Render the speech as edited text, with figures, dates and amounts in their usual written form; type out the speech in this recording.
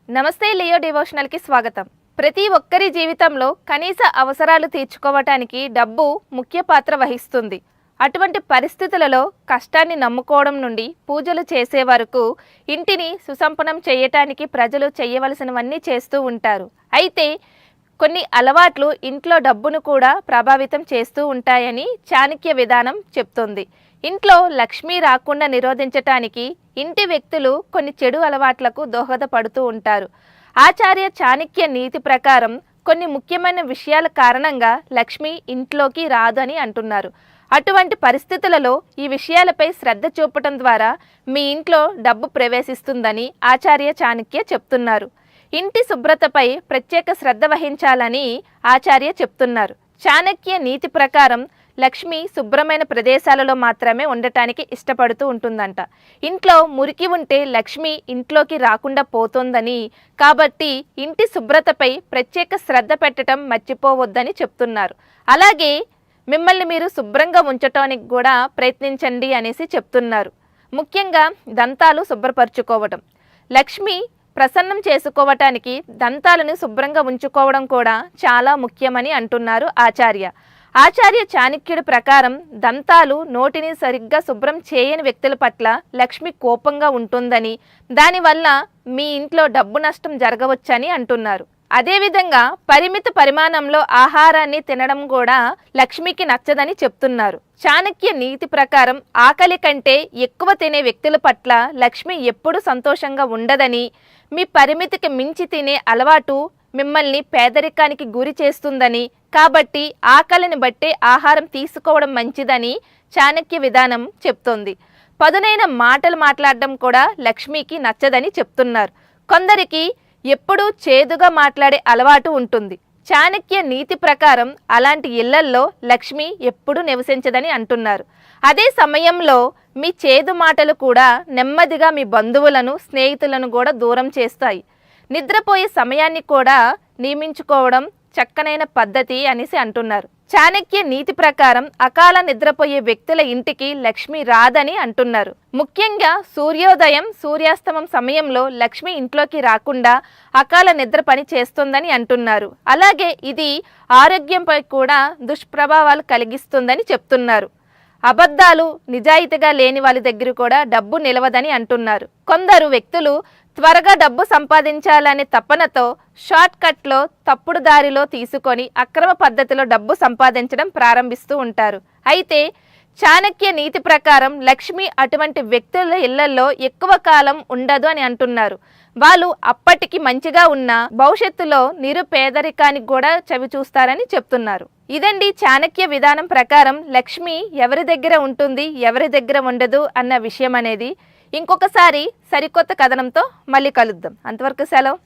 నమస్తే Leo devotional కి స్వాగతం. ప్రతి ఒక్కరి జీవితంలో కనీస అవసరాలు తీర్చుకోవటానికి డబ్బు ముఖ్య పాత్ర వహిస్తుంది. అటువంటి పరిస్థితులలో కష్టాన్ని నమ్ముకోవడం నుండి పూజలు చేసే వరకు ఇంటిని సుసంపన్నం చేయటానికి ప్రజలు చేయవలసినవన్నీ చేస్తూ ఉంటారు. అయితే కొన్ని అలవాట్లు ఇంట్లో డబ్బును కూడా ప్రభావితం చేస్తూ ఉంటాయని చాణక్య విధానం చెప్తుంది. ఇంట్లో లక్ష్మి రాకుండా నిరోధించటానికి ఇంటి వ్యక్తులు కొన్ని చెడు అలవాట్లకు దోహదపడుతూ ఉంటారు. ఆచార్య చాణక్య నీతి ప్రకారం కొన్ని ముఖ్యమైన విషయాల కారణంగా లక్ష్మి ఇంట్లోకి రాదు అని అంటున్నారు. అటువంటి పరిస్థితులలో ఈ విషయాలపై శ్రద్ధ చూపటం ద్వారా మీ ఇంట్లో డబ్బు ప్రవేశిస్తుందని ఆచార్య చాణక్య చెప్తున్నారు. ఇంటి శుభ్రతపై ప్రత్యేక శ్రద్ధ వహించాలని ఆచార్య చెప్తున్నారు. చాణక్య నీతి ప్రకారం లక్ష్మి శుభ్రమైన ప్రదేశాలలో మాత్రమే ఉండటానికి ఇష్టపడుతూ ఉంటుందంట. ఇంట్లో మురికి ఉంటే లక్ష్మి ఇంట్లోకి రాకుండా పోతుందని, కాబట్టి ఇంటి శుభ్రతపై ప్రత్యేక శ్రద్ధ పెట్టడం మర్చిపోవద్దని చెప్తున్నారు. అలాగే మిమ్మల్ని మీరు శుభ్రంగా ఉంచటానికి కూడా ప్రయత్నించండి అనేసి చెప్తున్నారు. ముఖ్యంగా దంతాలు శుభ్రపరచుకోవడం. లక్ష్మి ప్రసన్నం చేసుకోవటానికి దంతాలను శుభ్రంగా ఉంచుకోవడం కూడా చాలా ముఖ్యమని అంటున్నారు ఆచార్య. ఆచార్య చాణక్యుడి ప్రకారం దంతాలు నోటిని సరిగ్గా శుభ్రం చేయని వ్యక్తుల పట్ల లక్ష్మి కోపంగా ఉంటుందని, దానివల్ల మీ ఇంట్లో డబ్బు నష్టం జరగవచ్చని అంటున్నారు. అదేవిధంగా పరిమిత పరిమాణంలో ఆహారాన్ని తినడం కూడా లక్ష్మికి నచ్చదని చెప్తున్నారు. చాణక్య నీతి ప్రకారం ఆకలి కంటే ఎక్కువ తినే వ్యక్తుల పట్ల లక్ష్మి ఎప్పుడూ సంతోషంగా ఉండదని, మీ పరిమితికి మించి తినే అలవాటు మిమ్మల్ని పేదరికానికి గురి చేస్తుందని, కాబట్టి ఆకలిని బట్టే ఆహారం తీసుకోవడం మంచిదని చాణక్య విధానం చెప్తోంది. పదునైన మాటలు మాట్లాడడం కూడా లక్ష్మికి నచ్చదని చెప్తున్నారు. కొందరికి ఎప్పుడూ చేదుగా మాట్లాడే అలవాటు ఉంటుంది. చాణక్య నీతి ప్రకారం అలాంటి ఇళ్లల్లో లక్ష్మి ఎప్పుడూ నివసించదని అంటున్నారు. అదే సమయంలో మీ చేదు మాటలు కూడా నెమ్మదిగా మీ బంధువులను, స్నేహితులను కూడా దూరం చేస్తాయి. నిద్రపోయే సమయాన్ని కూడా నియమించుకోవడం చక్కనైన పద్ధతి అనేసి అంటున్నారు. చాణక్య నీతి ప్రకారం అకాల నిద్రపోయే వ్యక్తుల ఇంటికి లక్ష్మి రాదని అంటున్నారు. ముఖ్యంగా సూర్యోదయం, సూర్యాస్తమం సమయంలో లక్ష్మి ఇంట్లోకి రాకుండా అకాల నిద్ర పని చేస్తుందని అంటున్నారు. అలాగే ఇది ఆరోగ్యంపై కూడా దుష్ప్రభావాలు కలిగిస్తుందని చెప్తున్నారు. అబద్ధాలు, నిజాయితీగా లేని వాళ్ళ దగ్గర కూడా డబ్బు నిలవదని అంటున్నారు. కొందరు వ్యక్తులు త్వరగా డబ్బు సంపాదించాలనే తపనతో షార్ట్ కట్లో తప్పుడు దారిలో తీసుకొని అక్రమ పద్ధతిలో డబ్బు సంపాదించడం ప్రారంభిస్తూ ఉంటారు. అయితే చాణక్య నీతి ప్రకారం లక్ష్మి అటువంటి వ్యక్తుల ఇళ్లలో ఎక్కువ కాలం ఉండదు అని అంటున్నారు. వాళ్ళు అప్పటికి మంచిగా ఉన్న భవిష్యత్తులో నిరుపేదరికానికి కూడా చవి చూస్తారని చెప్తున్నారు. ఇదండి చాణక్య విధానం ప్రకారం లక్ష్మి ఎవరి దగ్గర ఉంటుంది, ఎవరి దగ్గర ఉండదు అన్న విషయం అనేది. ఇంకొకసారి సరికొత్త కథనంతో మళ్ళీ కలుద్దాం. అంతవరకు సెలవు.